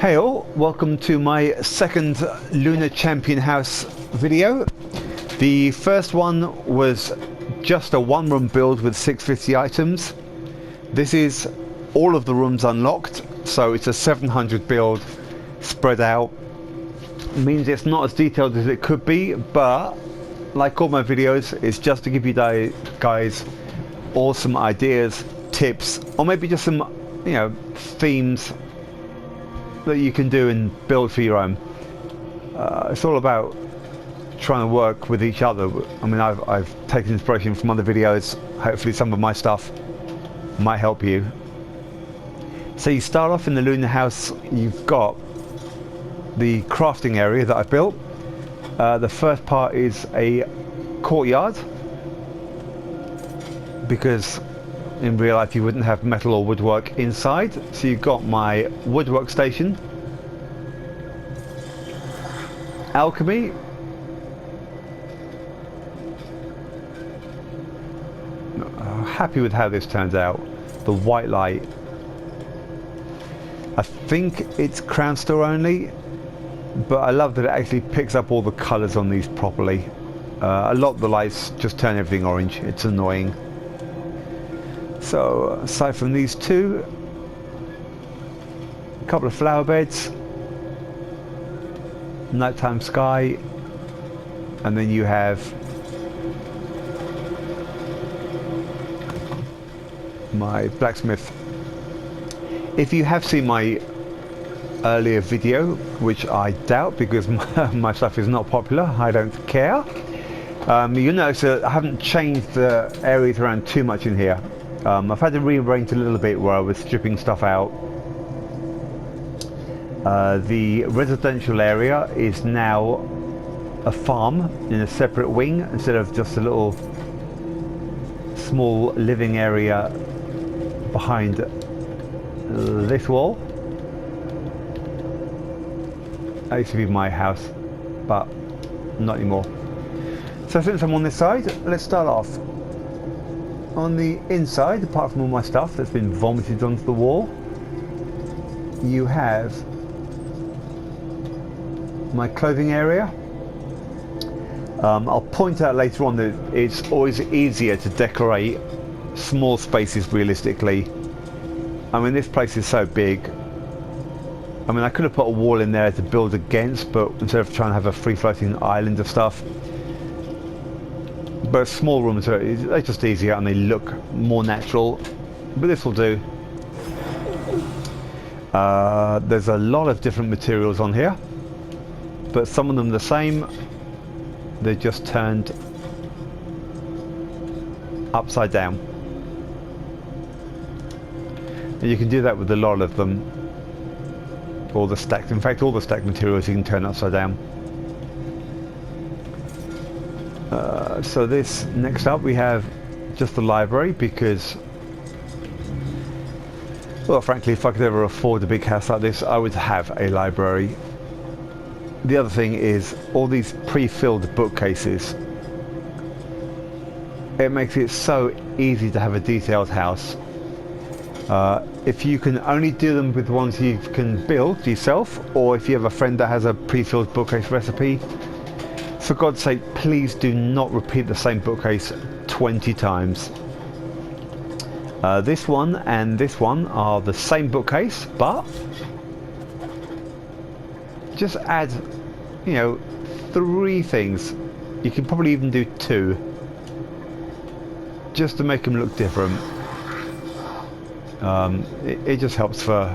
Hey all, welcome to my second Lunar Champion house video. The first one was just a one-room build with 650 items. This is all of the rooms unlocked, so it's a 700 build spread out. It means it's not as detailed as it could be, but like all my videos, it's just to give you guys all some ideas, tips, or maybe just some, themes that you can do and build for your own. It's all about trying to work with each other. I mean, I've taken inspiration from other videos. Hopefully some of my stuff might help you. So you start off in the Lunar house. You've got the crafting area that I built. The first part is a courtyard, because in real life you wouldn't have metal or woodwork inside. So you've got my wood workstation, alchemy, happy with how this turns out. The white light, I think it's crown store only, but I love that it actually picks up all the colours on these properly. A lot of the lights just turn everything orange. It's annoying. So aside from these two, a couple of flower beds, nighttime sky, and then you have my blacksmith. If you have seen my earlier video, which I doubt because my stuff is not popular, I don't care, you'll notice that I haven't changed the areas around too much in here. I've had to rearrange a little bit where I was stripping stuff out. The residential area is now a farm in a separate wing instead of just a little small living area behind this wall. That used to be my house, but not anymore. So since I'm on this side, let's start off. On the inside, apart from all my stuff that's been vomited onto the wall, you have my clothing area. I'll point out later on that it's always easier to decorate small spaces realistically. I mean, this place is so big. I mean, I could have put a wall in there to build against, but instead of trying to have a free-floating island of stuff. But small rooms they're just easier and they look more natural, but this will do. There's a lot of different materials on here, but some of them the same. They're just turned upside down, and you can do that with a lot of them. All the stacked, in fact all the stacked materials you can turn upside down. So this, next up we have just the library, because, well, frankly, if I could ever afford a big house like this, I would have a library. The other thing is all these pre-filled bookcases. It makes it so easy to have a detailed house. If you can only do them with ones you can build yourself, or if you have a friend that has a pre-filled bookcase recipe, for God's sake, please do not repeat the same bookcase 20 times. This one and this one are the same bookcase, but just add, 3 things. You can probably even do 2, just to make them look different. It just helps for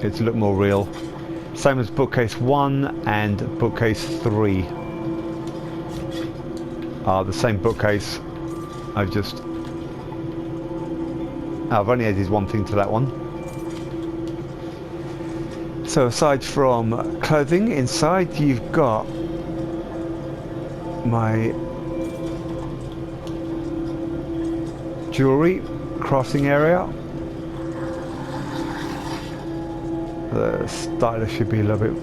it to look more real. Same as bookcase 1 and bookcase 3. The same bookcase. I've only added one thing to that one. So aside from clothing, inside you've got my jewelry crafting area. The stylus should be a little bit.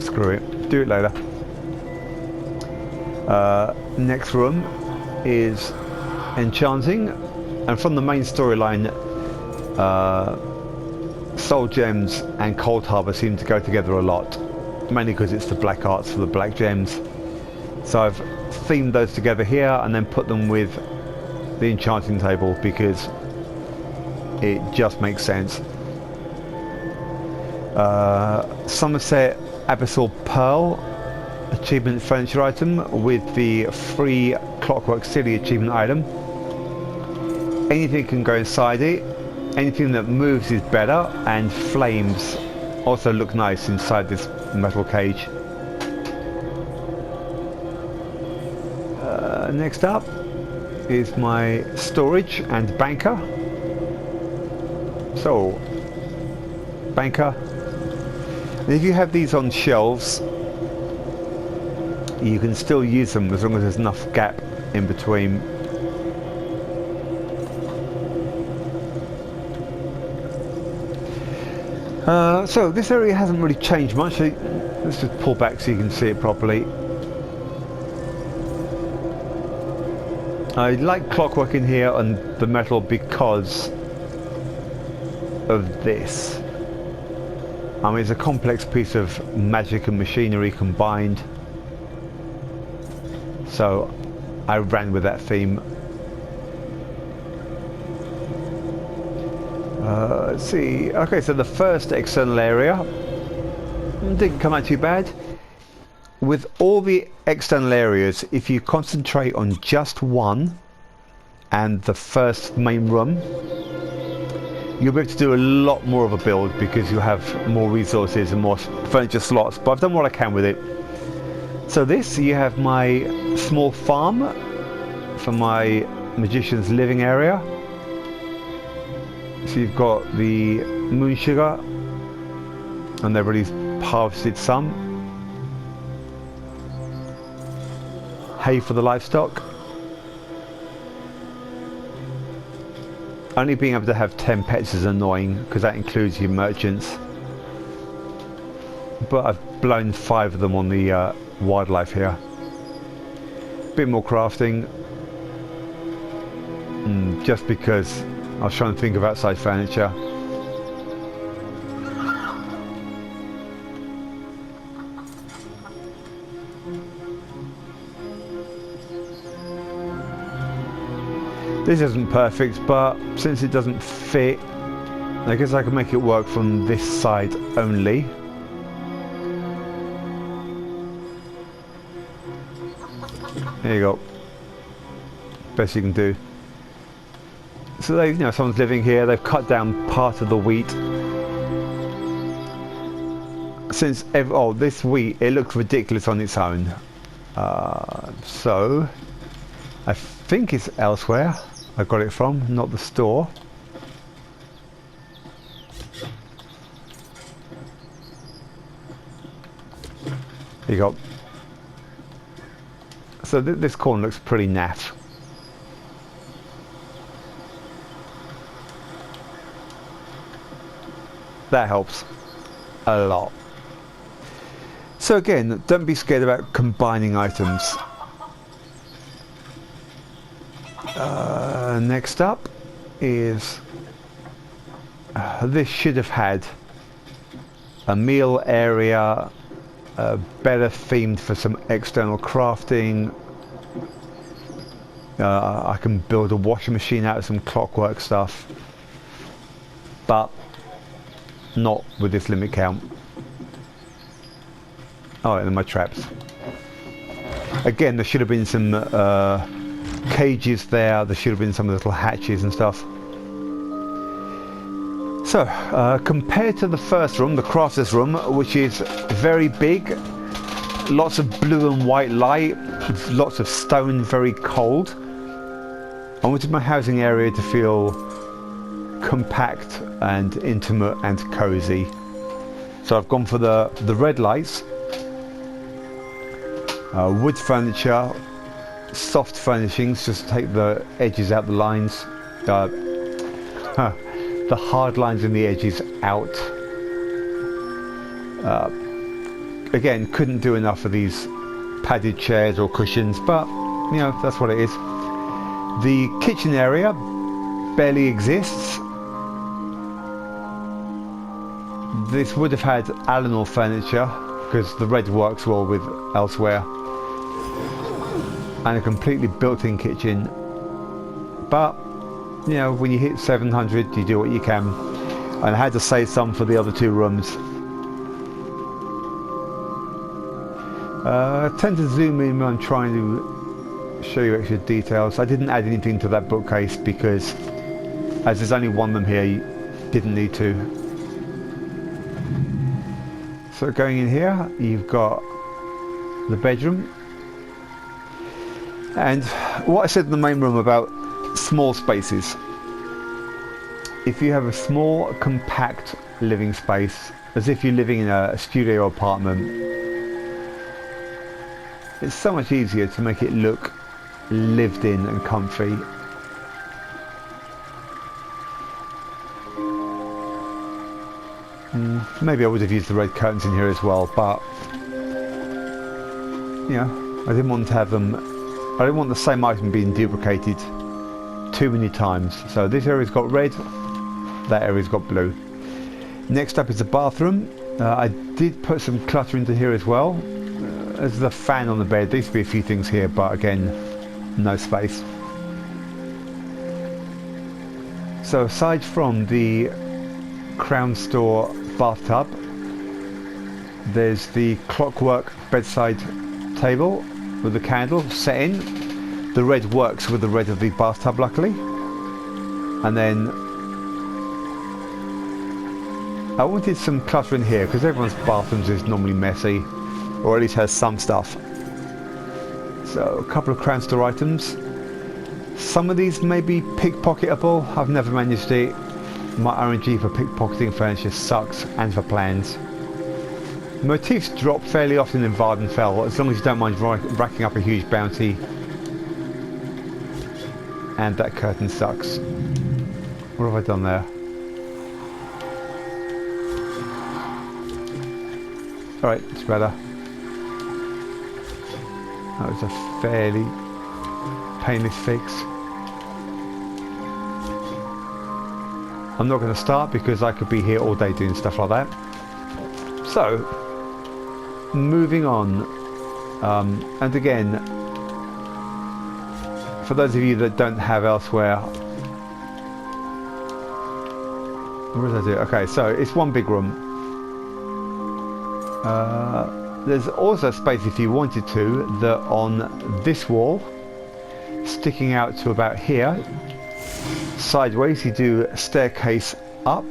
Screw it. Do it later. Next room is enchanting, and from the main storyline Soul Gems and Cold Harbour seem to go together a lot, mainly because it's the black arts for the black gems. So I've themed those together here and then put them with the enchanting table because it just makes sense. Somerset Abyssal Pearl achievement furniture item with the free Clockwork City achievement item. Anything can go inside it. Anything that moves is better, and flames also look nice inside this metal cage. Next up is my storage and banker. So, banker. And if you have these on shelves, you can still use them as long as there's enough gap in between. So this area hasn't really changed much. So let's just pull back so you can see it properly. I like Clockwork in here on the metal because of this. I mean, it's a complex piece of magic and machinery combined. So I ran with that theme. Let's see. Okay, so the first external area didn't come out too bad. With all the external areas, if you concentrate on just one and the first main room, you'll be able to do a lot more of a build because you have more resources and more furniture slots. But I've done what I can with it. So this, you have my small farm for my magician's living area. So you've got the moon sugar, and they've already harvested some. Hay for the livestock. Only being able to have 10 pets is annoying because that includes your merchants. But I've blown 5 of them on the wildlife here. Bit more crafting. Just because I was trying to think of outside furniture. This isn't perfect, but since it doesn't fit, I guess I can make it work from this side only. There you go. Best you can do. So they, someone's living here. They've cut down part of the wheat. Since this wheat, it looks ridiculous on its own. So I think it's elsewhere. I got it from, not the store. There you go. So this corn looks pretty naff. That helps a lot. So again, don't be scared about combining items. Next up is this should have had a meal area, better themed for some external crafting. I can build a washing machine out of some Clockwork stuff, but not with this limit count. Oh, and my traps. Again, there should have been some cages there. There should have been some little hatches and stuff. So, compared to the first room, the crafter's room, which is very big, lots of blue and white light, lots of stone, very cold. I wanted my housing area to feel compact and intimate and cozy. So I've gone for the red lights, wood furniture, soft furnishings, just to take the edges out, the lines, the hard lines and the edges out. Again, couldn't do enough of these padded chairs or cushions, but that's what it is. The kitchen area barely exists. this would have had Eleanor furniture, because the red works well with elsewhere, and a completely built-in kitchen. But you know, when you hit 700, you do what you can, and I had to save some for the other two rooms. I tend to zoom in when I'm trying to show you extra details. I didn't add anything to that bookcase because, as there's only one room here, you didn't need to. So going in here, you've got the bedroom, and what I said in the main room about small spaces. If you have a small, compact living space, as if you're living in a studio apartment, it's so much easier to make it look lived in and comfy. Maybe I would have used the red curtains in here as well, but you know, I didn't want to have them. I didn't want the same item being duplicated too many times. So this area's got red, that area's got blue. Next up is the bathroom. I did put some clutter into here as well. There's the fan on the bed. There used to be a few things here, but again, no space. So aside from the Crown Store bathtub, there's the Clockwork bedside table with the candle set in. The red works with the red of the bathtub, luckily. And then I wanted some clutter in here because everyone's bathrooms is normally messy, or at least has some stuff. So a couple of Crown Store items. Some of these may be pickpocketable. I've never managed it. My RNG for pickpocketing furniture sucks, and for plans. Motifs drop fairly often in Vardenfell, as long as you don't mind racking up a huge bounty. And that curtain sucks. What have I done there? Alright, it's better. That was a fairly painless fix. I'm not going to start because I could be here all day doing stuff like that. So, moving on. And again, for those of you that don't have elsewhere, what did I do? Okay, so it's one big room. There's also space, if you wanted to, that on this wall, sticking out to about here, sideways, you do a staircase up,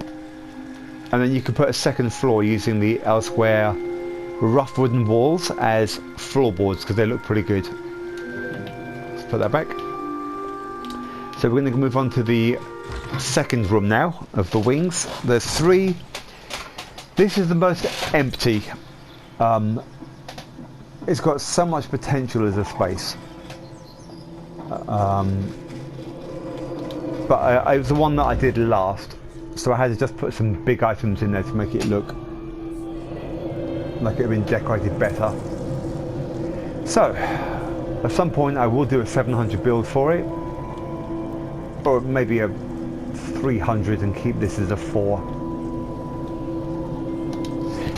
and then you can put a second floor using the elsewhere rough wooden walls as floorboards because they look pretty good. Let's put that back. So we're going to move on to the second room now of the wings. There's three. This is the most empty. It's got so much potential as a space. But it was the one that I did last, so I had to just put some big items in there to make it look like it had been decorated better. So, at some point I will do a 700 build for it, or maybe a 300 and keep this as a 4.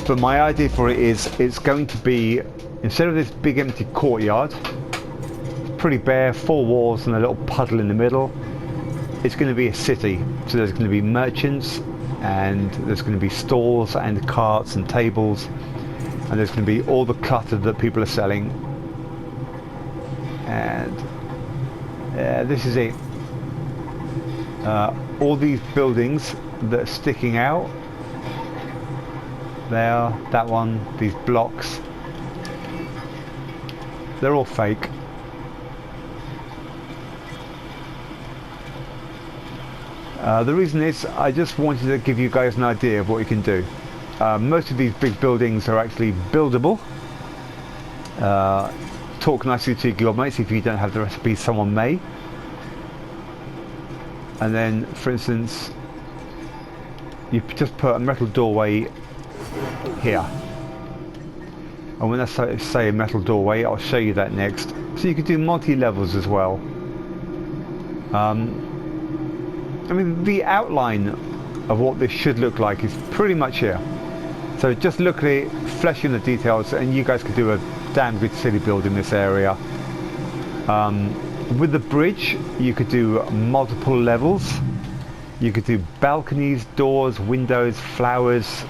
But my idea for it is, it's going to be, instead of this big empty courtyard, pretty bare, 4 walls and a little puddle in the middle, it's going to be a city. So there's going to be merchants, and there's going to be stalls and carts and tables, and there's going to be all the clutter that people are selling. And this is it. All these buildings that are sticking out there, that one, these blocks, they're all fake. The reason is I just wanted to give you guys an idea of what you can do. Most of these big buildings are actually buildable. Talk nicely to your mates. If you don't have the recipe, someone may. And then, for instance, you just put a metal doorway here. And when I say a metal doorway, I'll show you that next. So you could do multi-levels as well. I mean, the outline of what this should look like is pretty much here. So just look at it, flesh in the details, and you guys could do a damn good city build in this area. With the bridge, you could do multiple levels. You could do balconies, doors, windows, flowers,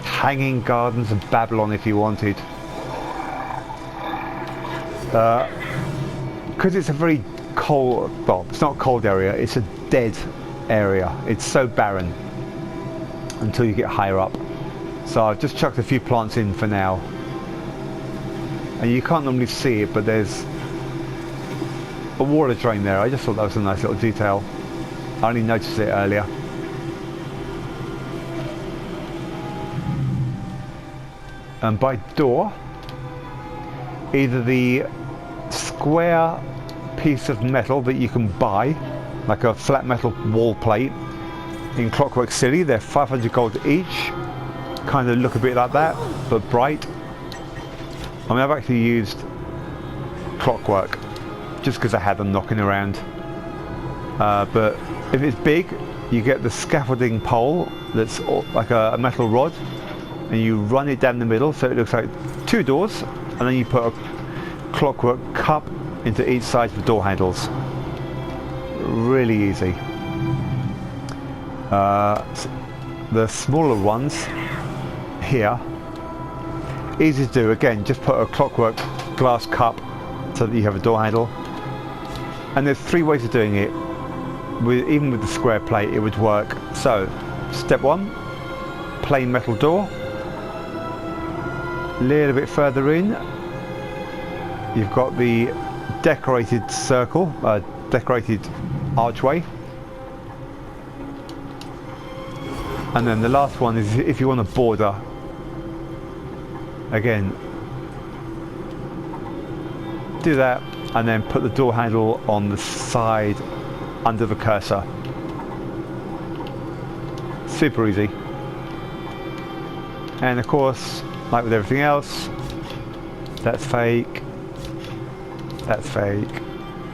hanging gardens of Babylon if you wanted. Because it's a very cold, well, it's not a cold area, it's a dead area. It's so barren until you get higher up. So I've just chucked a few plants in for now. And you can't normally see it, but there's a water drain there. I just thought that was a nice little detail. I only noticed it earlier. And by door, either the square piece of metal that you can buy, like a flat metal wall plate in Clockwork City, they're 500 gold each, kind of look a bit like that but bright. I mean, I've actually used Clockwork just because I had them knocking around, but if it's big, you get the scaffolding pole that's like a metal rod, and you run it down the middle so it looks like two doors, and then you put a Clockwork cup into each side of the door handles. Really easy. The smaller ones here, easy to do. Again, just put a Clockwork glass cup so that you have a door handle. And there's three ways of doing it. Even with the square plate, it would work. So, step one, plain metal door. A little bit further in, you've got the decorated circle, decorated archway. And then the last one is if you want a border. Again, do that and then put the door handle on the side under the cursor. Super easy. And of course, like with everything else, that's fake, that's fake,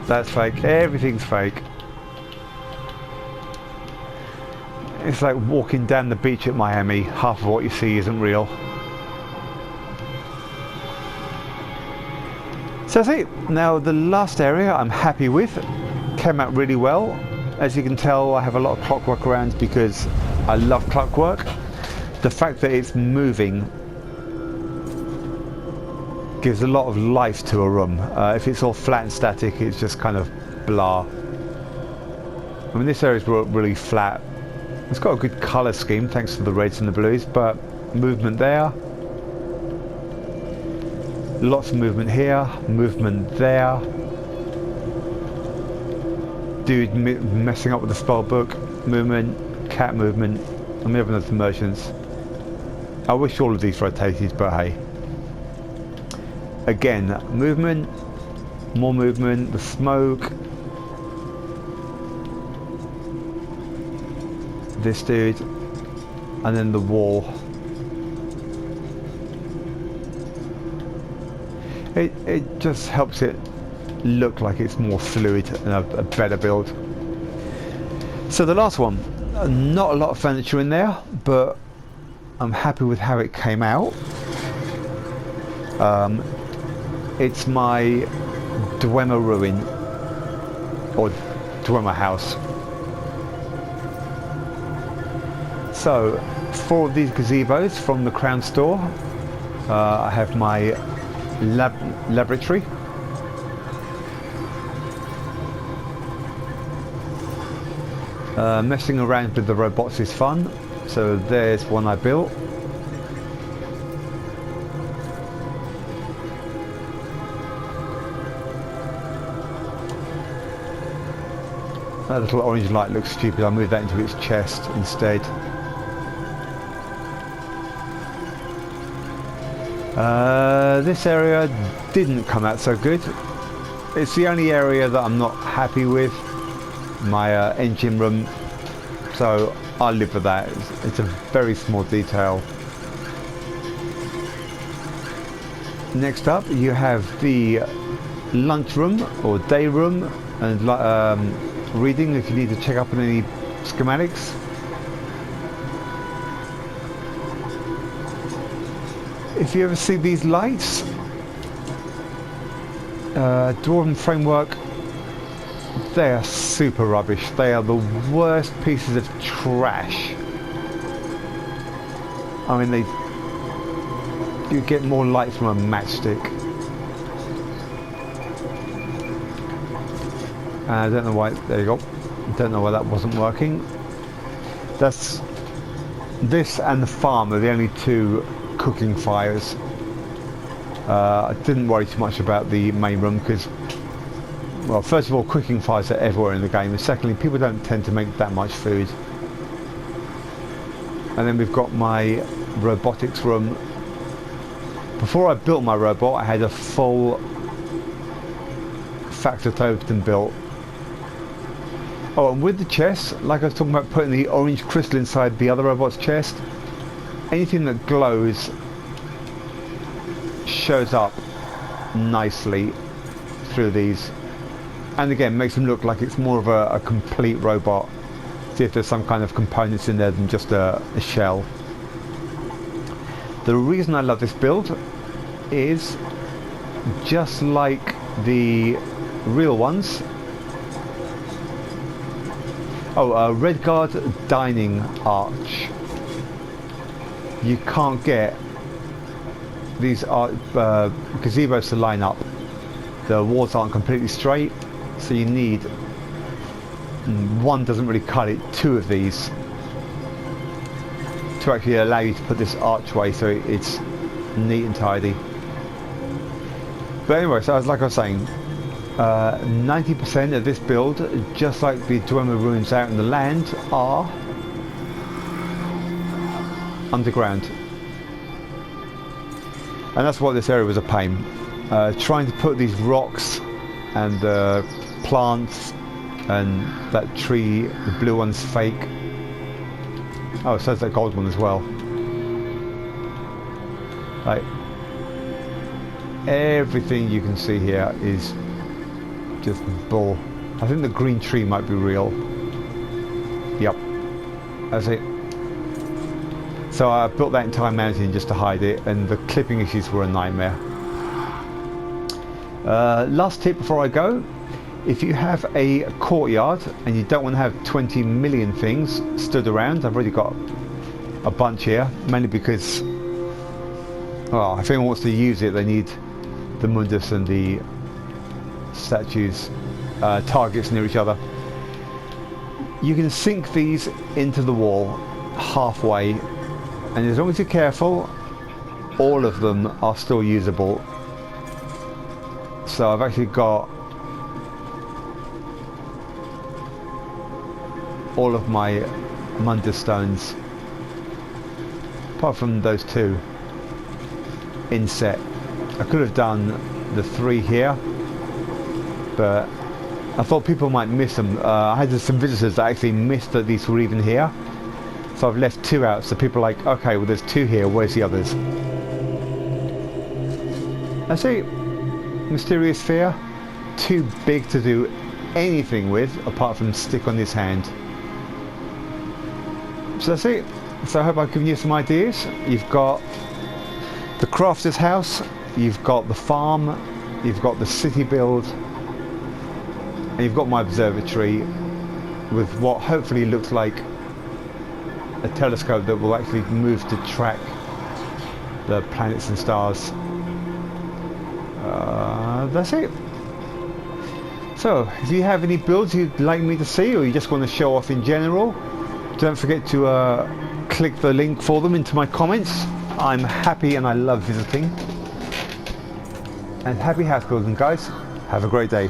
that's fake, everything's fake. It's like walking down the beach at Miami, half of what you see isn't real. So that's it. Now the last area I'm happy with, came out really well. As you can tell, I have a lot of clockwork around because I love clockwork. The fact that it's moving gives a lot of life to a room. If it's all flat and static, it's just kind of blah. I mean, this area is really flat. It's got a good colour scheme thanks to the reds and the blues, but movement there. Lots of movement here, movement there. Dude messing up with the spell book, movement, cat movement. I'm having those immersions. I wish all of these rotated, but hey. Again, movement, more movement, the smoke. This dude, and then the wall. It just helps it look like it's more fluid and a better build. So the last one, not a lot of furniture in there, but I'm happy with how it came out. It's my Dwemer ruin, or Dwemer house. So, 4 of these gazebos from the Crown store. I have my laboratory. Messing around with the robots is fun. So there's one I built. That little orange light looks stupid. I'll move that into its chest instead. This area didn't come out so good. It's the only area that I'm not happy with. My engine room. So I'll live with that. It's a very small detail. Next up, you have the lunchroom or day room and reading if you need to check up on any schematics. If you ever see these lights, Dwemer framework, they are super rubbish. They are the worst pieces of trash. I mean, you get more light from a matchstick. I don't know why. There you go. Don't know why that wasn't working. That's this and the farm are the only two cooking fires. I didn't worry too much about the main room because, well, first of all, cooking fires are everywhere in the game, and secondly, people don't tend to make that much food. And then we've got my robotics room. Before I built my robot, I had a full factor totem built. Oh, and with the chest, like I was talking about putting the orange crystal inside the other robot's chest, anything that glows shows up nicely through these, and again makes them look like it's more of a complete robot. See if there's some kind of components in there than just a shell. The reason I love this build is, just like the real ones, Red Guard dining arch. You can't get these gazebos to line up. The walls aren't completely straight, so you need, one doesn't really cut it, two of these to actually allow you to put this archway so it's neat and tidy. But anyway, so like I was saying, 90% of this build, just like the Dwemer ruins out in the land, are underground. And that's why this area was a pain. Trying to put these rocks and plants and that tree, the blue one's fake. Oh, so there's that gold one as well. Like, everything you can see here is just bull. I think the green tree might be real. Yep, that's it. So I built that entire mountain just to hide it, and the clipping issues were a nightmare. Last tip before I go: if you have a courtyard and you don't want to have 20 million things stood around, I've already got a bunch here, mainly because, well, if anyone wants to use it, they need the Mundus and the statues, targets near each other. You can sink these into the wall halfway, and as long as you're careful, all of them are still usable. So I've actually got all of my Mundus stones, apart from those two, in set. I could have done the 3 here, but I thought people might miss them. I had some visitors that actually missed that these were even here, so I've left 2 out, so people are like, okay, well there's 2 here, where's the others? I see. Mysterious sphere, too big to do anything with apart from stick on his hand. So that's it. So I hope I've given you some ideas. You've got the crafter's house, you've got the farm, you've got the city build, and you've got my observatory with what hopefully looks like a telescope that will actually move to track the planets and stars. That's it. So if you have any builds you'd like me to see, or you just want to show off in general, don't forget to click the link for them into my comments. I'm happy and I love visiting. And happy house building, guys. Have a great day.